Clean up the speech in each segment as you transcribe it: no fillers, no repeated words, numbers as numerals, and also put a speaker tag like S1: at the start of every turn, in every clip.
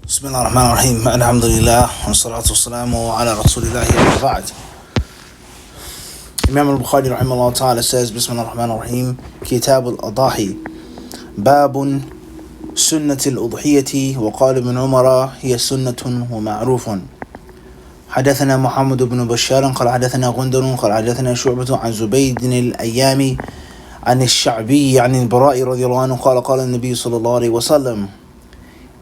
S1: بسم الله الرحمن الرحيم الحمد لله والصلاة والسلام على رسول الله أما بعد. Imam al-Bukhari rahimahullah ta'ala says, Bismillah ar-Rahman ar-Rahim, Kitab al-Adahi, Babun Sunnat al-Udhiyyati, wa qala ibn Umara, hiya sunnatun wa ma'rufun. حدثنا محمد بن بشار قال حدثنا غندر قال حدثنا شعبة عن زبيد الأيامي عن الشعبي عن البراء رضي الله عنه قال قال النبي صلى الله عليه وسلم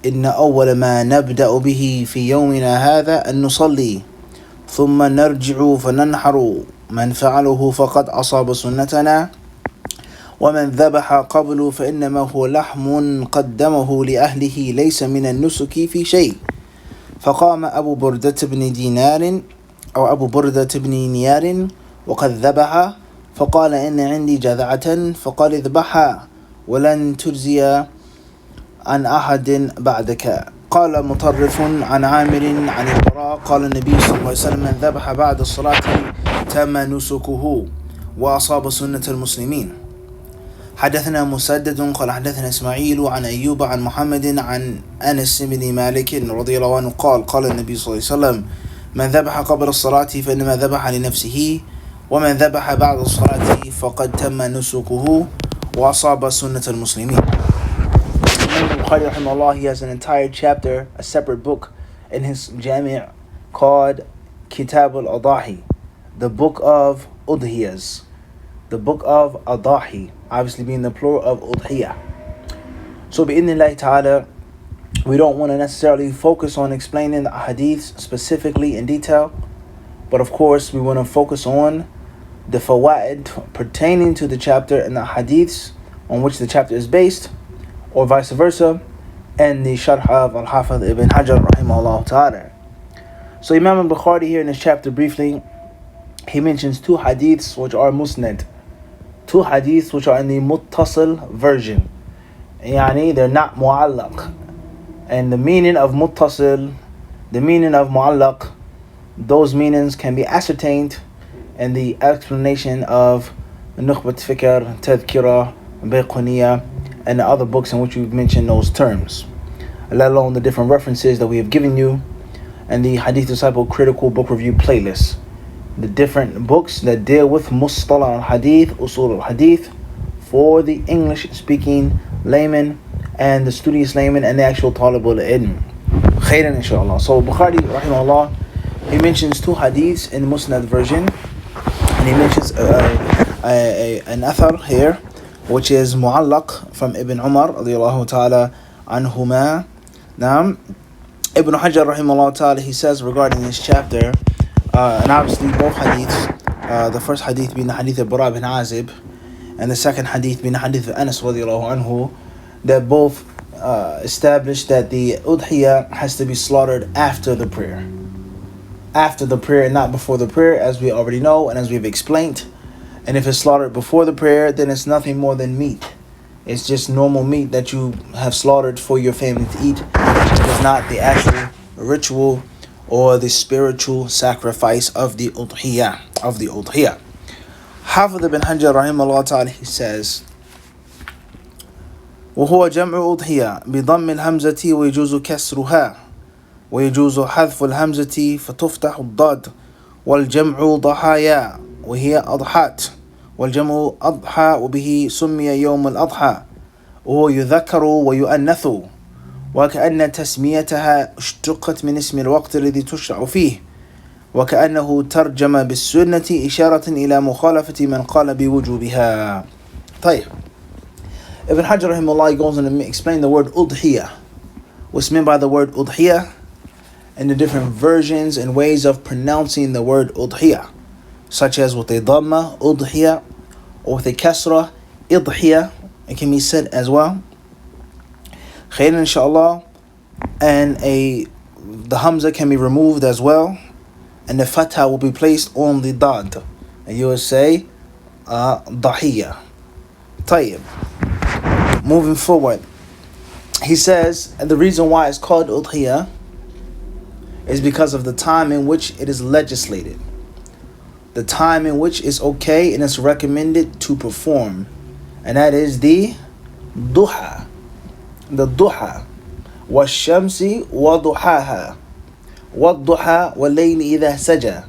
S1: إن أول ما نبدأ به في يومنا هذا أن نصلي ثم نرجع فننحر من فعله فقد أصاب سنتنا ومن ذبح قبل فإنما هو لحم قدمه لأهله ليس من النسك في شيء. فقام أبو بردة بن دينار أو أبو بردة بن نيار وقد ذبح فقال إن عندي جذعة فقال اذبحها ولن تجزي عن أحد بعدك. قال مطرف عن عامر عن البراء قال النبي صلى الله عليه وسلم من ذبح بعد الصلاة تم نسكه وأصاب سنة المسلمين. حدثنا مسدد قال حدثنا إسماعيل عن أيوب عن محمد عن أنس بن مالك رضي الله عنه قال قال النبي صلى الله عليه وسلم من ذبح قبل الصلاة فإنما ذبح لنفسه ومن ذبح بعد الصلاة فقد تم نسكه وأصاب سنة المسلمين. Bukhari rahimahullah, he has an entire chapter, a separate book in his Jami' called Kitab al-Adahi, the book of Udhiyyahs, the book of Adahi, obviously being the plural of Udhiyyah. So bi'idhnillahi ta'ala, we don't want to necessarily focus on explaining the hadiths specifically in detail, but of course we want to focus on the fawaid pertaining to the chapter and the hadiths on which the chapter is based, or vice versa, and the sharh of Al-Hafidh ibn Hajar rahimahullah ta'ala. So Imam al-Bukhari here in this chapter briefly, he mentions two hadiths which are musnad, two hadiths which are in the muttasil version, yani they're not mu'allaq. And the meaning of muttasil, the meaning of mu'allaq, those meanings can be ascertained in the explanation of Nukhbat Fikr, Tadhkirah, Bayquniyah, and the other books in which we've mentioned those terms, let alone the different references that we have given you, and the Hadith Disciple Critical Book Review playlist, the different books that deal with Mustalah al-Hadith, Usul al-Hadith, for the English-speaking layman and the studious layman and the actual Talib al-Ilm. Khairan inshallah. So Bukhari rahimahullah, he mentions two hadiths in the Musnad version, and he mentions an athar here, which is mu'allaq from Ibn Umar radiyallahu ta'ala anhuma. Now, Ibn Hajar rahimahullah ta'ala, he says regarding this chapter, and obviously both hadiths, the first hadith being the hadith of Bara bin Azib, and the second hadith being the hadith of Anas radiyallahu anhu, that both establish that the udhiyyah has to be slaughtered after the prayer. After the prayer and not before the prayer, as we already know and as we've explained. And if it's slaughtered before the prayer, then it's nothing more than meat. It's just normal meat that you have slaughtered for your family to eat. It is not the actual ritual or the spiritual sacrifice of the udhiyyah. Hafidh ibn Hajar rahimahullah ta'ala, he says, وهو جمع أضحية بضم الهمزة ويجوز كسرها ويجوز حذف الهمزة فتفتح الضاد والجمع ضحايا وهي أضحات والجمع أضحى وبه سمي يوم الأضحى وهو يذكر ويؤنث وكأن تسميتها اشتقت من اسم الوقت الذي تشرع فيه وكأنه ترجم بالسنة إشارة إلى مخالفة من قال بوجوبها. طيب, Ibn Hajar rahimahullah goes on to explain the word udhiyyah, what's meant by the word udhiyyah, and the different versions and ways of pronouncing the word udhiyyah, such as with a dhamma, udhiyyah, or with a kasra, idhiyyah, it can be said as well. Khayr inshallah. And the hamza can be removed as well, and the fatha will be placed on the dad, and you will say dahiyya. Tayyib. Moving forward, he says, and the reason why it's called udhiyyah is because of the time in which it is legislated, the time in which it's okay and it's recommended to perform, and that is the duha. وَالشَّمْسِ وَضُحَاهَا وَالضُّحَى وَاللَّيْلِ إِذَا سَجَى.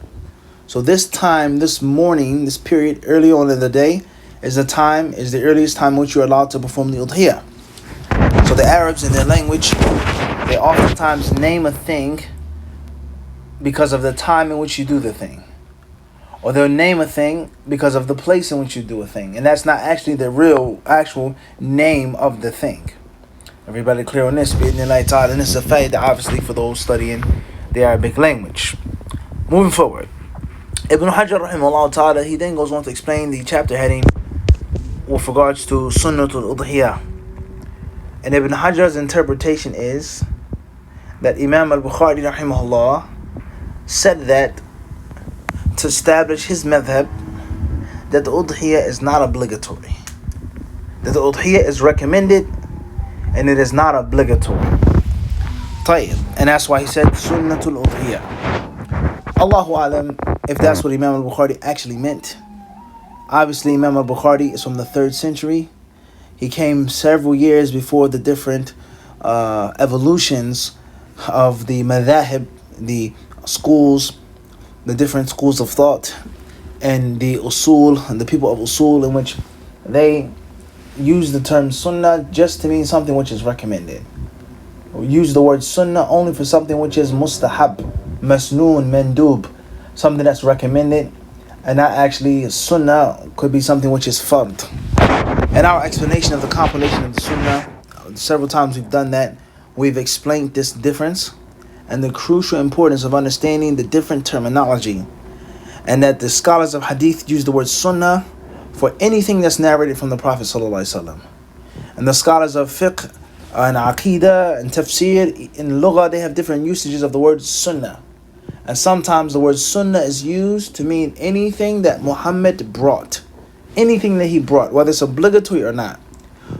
S1: So this time, this morning, this period early on in the day is the earliest time which you're allowed to perform the udhiyyah. So the Arabs in their language, they oftentimes name a thing because of the time in which you do the thing. Or they'll name a thing because of the place in which you do a thing. And that's not actually the actual name of the thing. Everybody clear on this? And this is a faida, obviously, for those studying the Arabic language. Moving forward. Ibn Hajar rahimahullah ta'ala, he then goes on to explain the chapter heading with regards to Sunnatul Udhiyyah. And Ibn Hajar's interpretation is that Imam al-Bukhari rahimahullah said that to establish his madhab, that the udhiyyah is not obligatory. That the udhiyyah is recommended and it is not obligatory. طيب. And that's why he said Sunnatul Udhiyyah. Allahu alam if that's what Imam al-Bukhari actually meant. Obviously Imam al-Bukhari is from the 3rd century. He came several years before the different evolutions of the madhahib, the schools, the different schools of thought, and the usul, and the people of usul, in which they use the term sunnah just to mean something which is recommended. Or use the word sunnah only for something which is mustahab, masnoon, mandub, something that's recommended, and not actually sunnah could be something which is fard. And our explanation of the compilation of the sunnah, several times we've done that, we've explained this difference and the crucial importance of understanding the different terminology, and that the scholars of hadith use the word sunnah for anything that's narrated from the Prophet ﷺ. And the scholars of fiqh and aqidah and tafsir in lugha, they have different usages of the word sunnah. And sometimes the word sunnah is used to mean anything that Muhammad brought, anything that he brought, whether it's obligatory or not.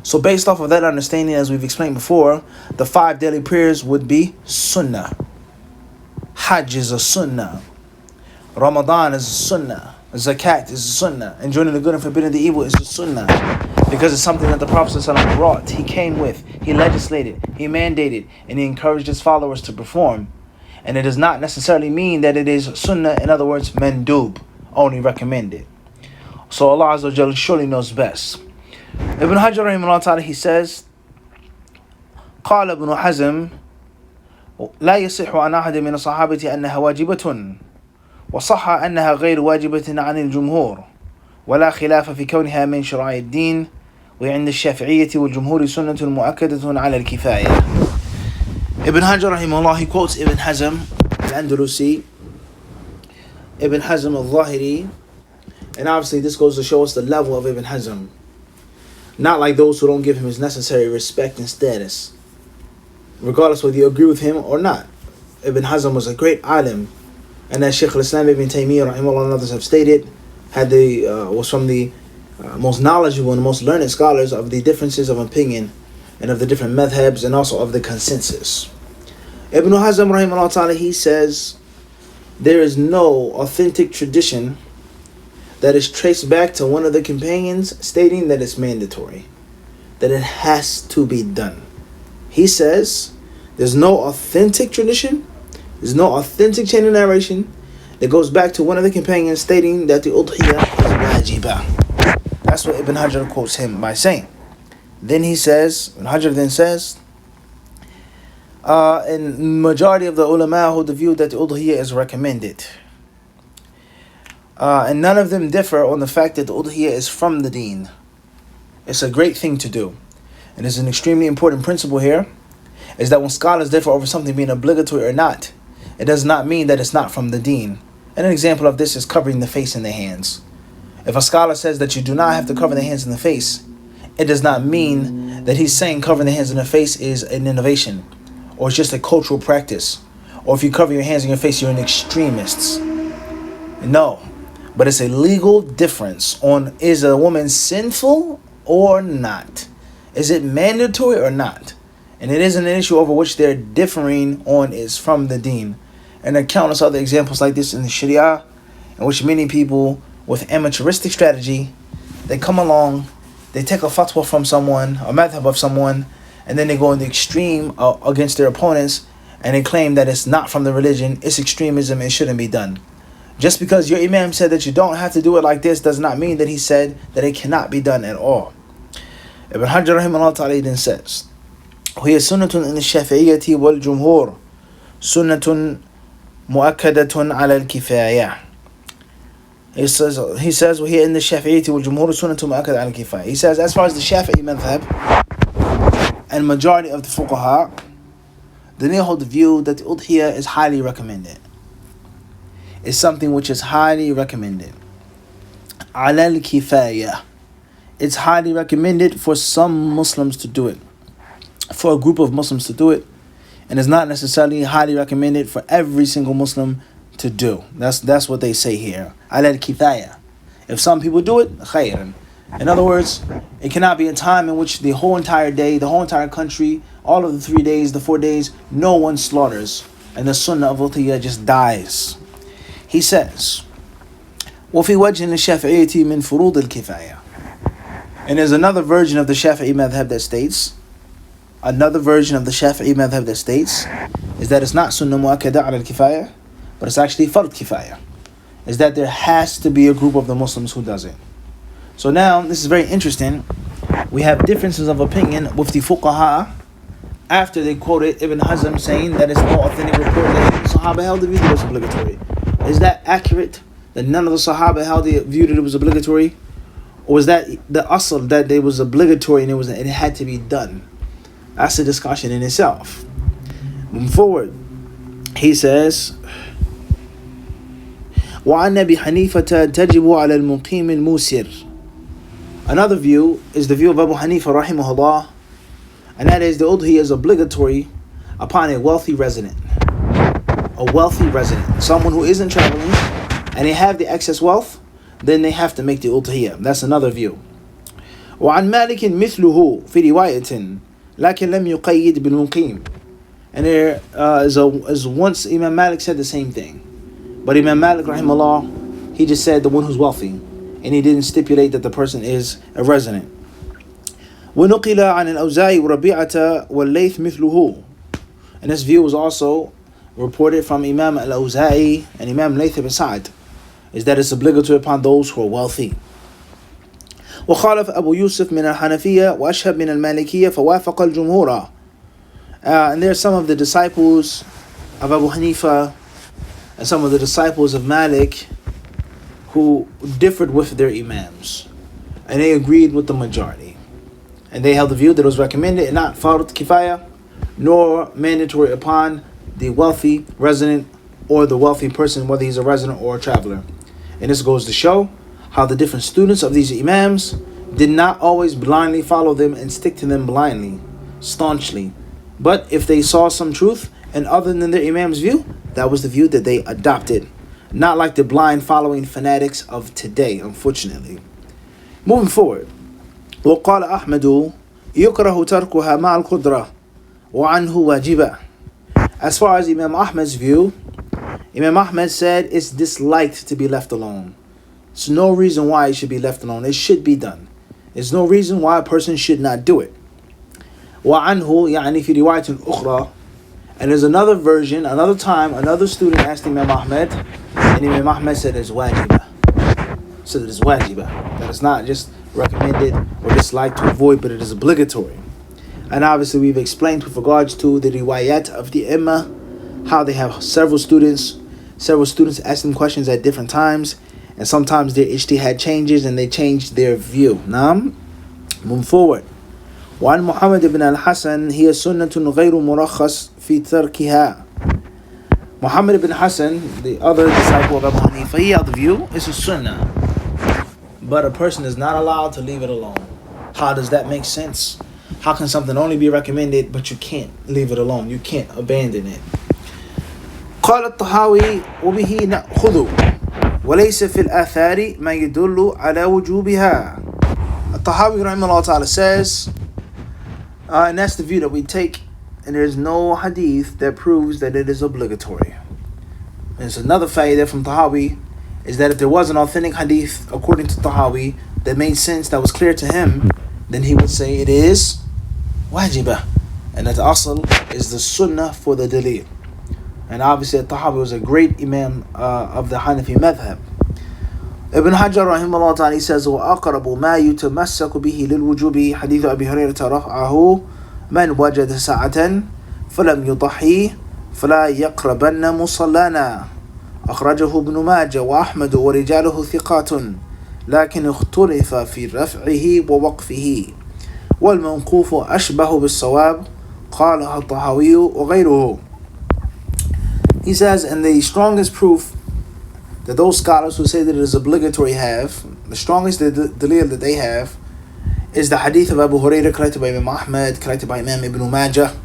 S1: So based off of that understanding, as we've explained before, the 5 daily prayers would be sunnah. Hajj is a sunnah. Ramadan is a sunnah. Zakat is a sunnah. Enjoying the good and forbidding the evil is a sunnah. Because it's something that the Prophet ﷺ brought, he came with, he legislated, he mandated, and he encouraged his followers to perform. And it does not necessarily mean that it is sunnah, in other words, mandub, only recommended. So Allah Azza wa Jalla surely knows best. Ibn Hajar rahimahullah ta'ala, he says, قال ابن حزم لا يصح عن أحد من الصحابة أنها واجبة وصح أنها غير واجبة عن الجمهور ولا خلاف في كونها من شرائع الدين وعند الشافعية والجمهور سنة مؤكدة على الكفاية. Ibn Hajar rahimahullah, he quotes Ibn Hazm al-Andalusi, Ibn Hazm al-Zahiri, and obviously this goes to show us the level of Ibn Hazm. Not like those who don't give him his necessary respect and status, regardless whether you agree with him or not. Ibn Hazm was a great alim, and as Shaykh al-Islam Ibn Taymiyyah rahimahullah and others have stated, was from the most knowledgeable and most learned scholars of the differences of opinion and of the different madhabs and also of the consensus. Ibn Hazm rahimahullah ta'ala, he says, there is no authentic tradition that is traced back to one of the companions stating that it's mandatory, that it has to be done. He says there's no authentic tradition, there's no authentic chain of narration that goes back to one of the companions stating that the udhiyyah is wajibah. That's what Ibn Hajar quotes him by saying. Then he says, Ibn Hajar then says, and majority of the ulama hold the view that the udhiyyah is recommended. And none of them differ on the fact that the udhiyyah is from the deen. It's a great thing to do. And it's an extremely important principle here, is that when scholars differ over something being obligatory or not, it does not mean that it's not from the deen. And an example of this is covering the face and the hands. If a scholar says that you do not have to cover the hands and the face, it does not mean that he's saying covering the hands and the face is an innovation, or it's just a cultural practice, or if you cover your hands and your face, you're an extremist. No. But it's a legal difference on, is a woman sinful or not? Is it mandatory or not? And it isn't an issue over which they're differing on is from the deen. And there are countless other examples like this in the Sharia, in which many people with amateuristic strategy, they come along, they take a fatwa from someone, a madhab of someone, and then they go in the extreme against their opponents, and they claim that it's not from the religion, it's extremism, it shouldn't be done. Just because your imam said that you don't have to do it like this does not mean that he said that it cannot be done at all. Ibn Hajar rahimahullah ta'ala then says, وهي سنة إن الشافعية والجمهور سنة مؤكدة على الكفاية. He says وهي إن الشافعية والجمهور سنة مؤكدة على الكفاية. He says, as far as the Shafi'i madhab and majority of the fuqaha, then they hold the view that the udhiyah is highly recommended. It's something which is highly recommended. على الكفاية. It's highly recommended for some Muslims to do it, for a group of Muslims to do it, and it's not necessarily highly recommended for every single Muslim to do. That's what they say here. على الكفاية. If some people do it, خيرا. In other words, it cannot be a time in which the whole entire day, the whole entire country, all of the 3 days, the 4 days, no one slaughters, and the sunnah of udhiyyah just dies. He says, وفي وجه الشافعية من فروض الكفاية. And there's another version of the Shafi'i madhab that states, is that it's not sunnah mu'akkada ala al-kifaya, but it's actually fard kifaya. Is that there has to be a group of the Muslims who does it. So now, this is very interesting. We have differences of opinion with the fuqaha after they quoted Ibn Hazm saying that it's no authentic report that the Sahaba held the view that it was obligatory. Is that accurate? That none of the Sahaba held the view that it was obligatory? Or was that the asl that it was obligatory and it had to be done? That's a discussion in itself. Moving forward, he says, وعن أبي حنيفة تجب على المقيم الموسر. Another view is the view of Abu Hanifa rahimahullah, and that is the udhiyah is obligatory upon a wealthy resident. A wealthy resident, someone who isn't traveling, and they have the excess wealth, then they have to make the udhiyah. That's another view. وعن مالك مثله في رواية لكن لم يقيد بالمقيم. And there is once Imam Malik said the same thing, but Imam Malik rahimahullah, he just said the one who's wealthy, and he didn't stipulate that the person is a resident. ونقل عن الأوزاعي وربيعة والليث مثله. And this view was also reported from Imam al-Awza'i and Imam Layth ibn Sa'd, is that it's obligatory upon those who are wealthy. وخالف أبو يوسف من الحنفية وأشهب من المالكية فوافق الجمهور. And there are some of the disciples of Abu Hanifa and some of the disciples of Malik who differed with their imams, and they agreed with the majority, and they held the view that it was recommended and not fard kifaya nor mandatory upon the wealthy resident or the wealthy person, whether he's a resident or a traveler. And this goes to show how the different students of these imams did not always blindly follow them and stick to them blindly, staunchly. But if they saw some truth and other than their imam's view, that was the view that they adopted. Not like the blind following fanatics of today, unfortunately. Moving forward. وقال أحمد يكره تركها مع القدرة وعنه واجبة. As far as Imam Ahmad's view, Imam Ahmad said it's disliked to be left alone. There's no reason why it should be left alone. It should be done. There's no reason why a person should not do it. وعنه يعني في رواية أخرى. And there's another version, another time, another student asked Imam Ahmad, and Imam Ahmad said it's wajibah. So that it's wajibah. That it's not just recommended or disliked to avoid, but it is obligatory. And obviously we've explained with regards to the riwayat of the Imma, how they have several students asking questions at different times, and sometimes their ijtihad changes and they change their view. Naam, move forward. وعن محمد بن الحسن هي سنة غير مرخص في تركها. Muhammad ibn Hassan, the other disciple of Abu Hanifa, he held the view, it's a sunnah, but a person is not allowed to leave it alone. How does that make sense? How can something only be recommended, but you can't leave it alone? You can't abandon it. قال الطحاوي وبه نأخذ وليس في الآثار ما يدل على وجوبها. الطحاوي rahimahullah ta'ala says, and that's the view that we take, and there's no hadith that proves that it is obligatory. And it's another fa'idah from Tahawi, is that if there was an authentic hadith according to Tahawi that made sense, that was clear to him, then he would say it is wajibah. And that asl is the sunnah for the dalil. And obviously At-Tahawi was a great imam of the Hanafi madhab. Ibn Hajar rahimahullah ta'ala, he says, وَأَقْرَبُ مَا يُتَمَسَّكُ بِهِ لِلْوُجُوبِ حديث أبي هريرة رفعه من وجد ساعة فلم يضحي فلا يقربن مصلانا. أخرجه ابن ماجه وأحمد ورجاله ثقات لكن اختلف في رفعه ووقفه والموقوف أشبه بالصواب قالها الطحاوي وغيره. He says, and the strongest proof that those scholars who say that it is obligatory have, the strongest dalil that they have, is the hadith of Abu Hurairah collected by Imam Ahmad, collected by Imam Ibn Majah,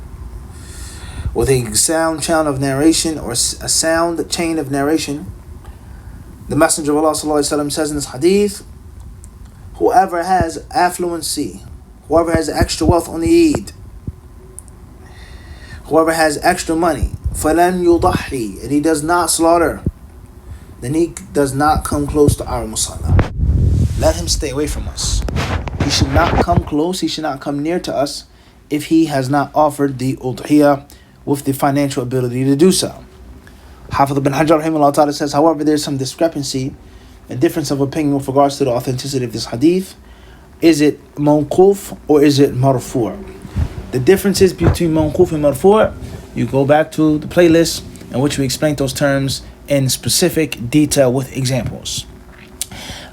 S1: with a sound chain of narration, or a sound chain of narration. The Messenger of Allah ﷺ says in this hadith, whoever has affluency, whoever has extra wealth on the Eid, whoever has extra money, فَلَنْ يُضَحِّي, and he does not slaughter, then he does not come close to our musalla. Let him stay away from us. He should not come close, he should not come near to us if he has not offered the udhiyah with the financial ability to do so. Hafidh ibn Hajar rahimahullah ta'ala says, however, there's some discrepancy, a difference of opinion with regards to the authenticity of this hadith. Is it mawquf or is it marfu'? The differences between mawquf and marfu', you go back to the playlist in which we explained those terms in specific detail with examples.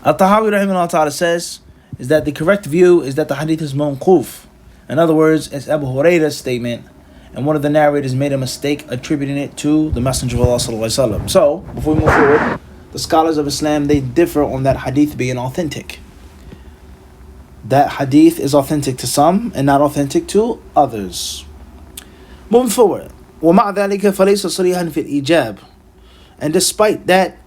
S1: At-Tahawi rahimahullah ta'ala says is that the correct view is that the hadith is mawquf. In other words, it's Abu Hurairah's statement, and one of the narrators made a mistake attributing it to the Messenger of Allah sallallahu alaihi wasallam. So, before we move forward, the scholars of Islam, they differ on that hadith being authentic. That hadith is authentic to some and not authentic to others. Moving forward, وَمَعْ ذَلِكَ فَلَيْسَ صَرِيحًا فِي الْإِيجَابِ. And despite that,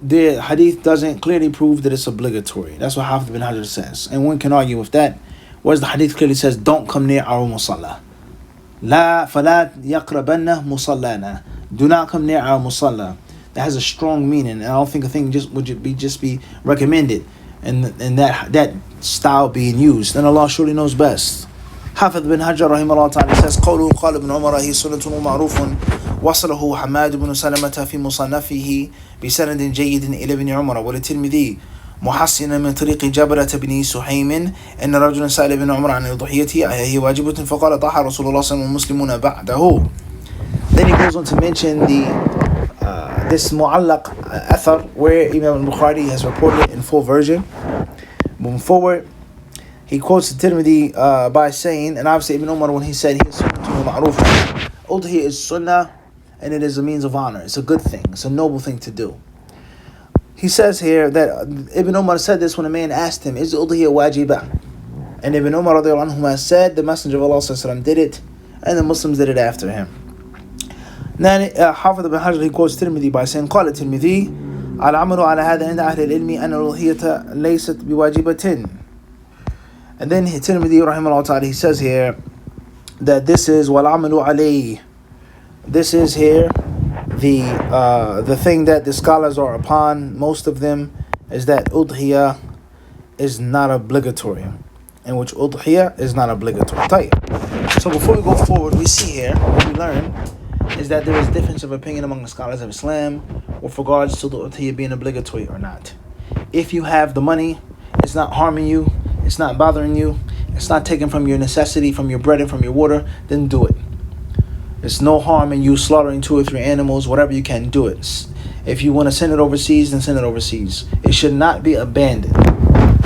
S1: the hadith doesn't clearly prove that it's obligatory. That's what Hafidh ibn Hajar says. And one can argue with that, whereas the hadith clearly says, don't come near our musalla. لا فَلَا يَقْرَبَنَّ مُصَلَّانَا. Do not come near our musalla. That has a strong meaning, and I don't think a thing would be recommended, and that style being used. And Allah surely knows best. Hafidh ibn Hajar rahimahullah ta'ala says, قوله قال ابن عمر هي سنة ومعروف وصله حماد بن سلمة في مصنفه بسند جيد إلى ابن عمر وللترمذي محسنا من طريق جابرة بن سحيم أن رجلا سأل ابن عمر عن الضحية أهي واجبة فقال طاح رسول الله صلى الله عليه وسلم والمسلمون بعده. Then he goes on to mention this mu'allaq athar where Imam al-Bukhari has reported in full version. Moving forward, he quotes the Tirmidhi by saying, and obviously Ibn Umar, when he said he is sunnah ma'ruf, udhiyah is sunnah, and it is a means of honor. It's a good thing. It's a noble thing to do. He says here that Ibn Umar said this when a man asked him, is udhiyah wajibah? And Ibn Umar radiallahu anhu said, the Messenger of Allah sallallahu alaihi wasallam did it, and the Muslims did it after him. Then Hafidh ibn Hajar, he quotes Tirmidhi by saying, قال الترمذي العمل على هذا عند أهل العلم أن الأضحية ليست بواجبة. And then Tirmidhi rahimahullah ta'ala, he says here that this is وَالْعَمَلُ عَلَيْهِ. This is here the thing that the scholars are upon, most of them, is that udhiyah is not obligatory, in which udhiyah is not obligatory. So before we go forward, we see here, what we learn is that there is difference of opinion among the scholars of Islam with regards to the udhiyah being obligatory or not. If you have the money, it's not harming you, it's not bothering you, it's not taken from your necessity, from your bread and from your water, then do it. There's no harm in you slaughtering 2 or 3 animals, whatever you can, do it. If you want to send it overseas, then send it overseas. It should not be abandoned.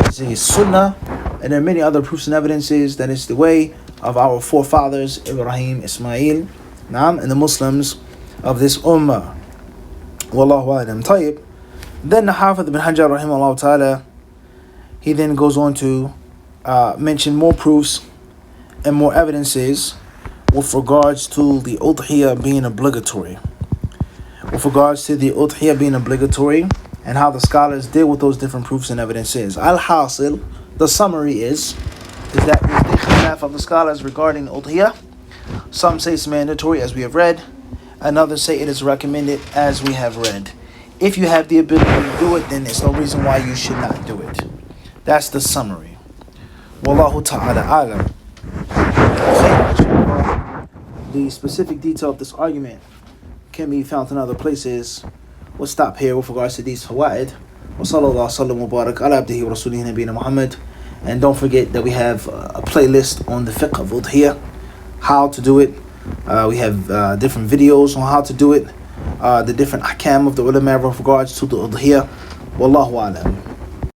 S1: It's a sunnah, and there are many other proofs and evidences that it's the way of our forefathers, Ibrahim, Ismail, and the Muslims of this ummah. Wallahu a'lam. Tayyib. Then the Hafidh ibn Hajar rahimahullah ta'ala, he then goes on to mention more proofs and more evidences with regards to the udhiyah being obligatory. With regards to the udhiyah being obligatory and how the scholars deal with those different proofs and evidences. Al-Hasil, the summary is that the khilaf of the scholars regarding udhiyah. Some say it's mandatory, as we have read, and others say it is recommended, as we have read. If you have the ability to do it, then there's no reason why you should not do it. That's the summary. Wallahu ta'ala alam. The specific detail of this argument can be found in other places. We'll stop here with regards to these fawaid. And don't forget that we have a playlist on the fiqh of udhiyyah, how to do it. We have different videos on how to do it, the different ahkam of the ulama with regards to the udhiyyah. Wallahu a'lam.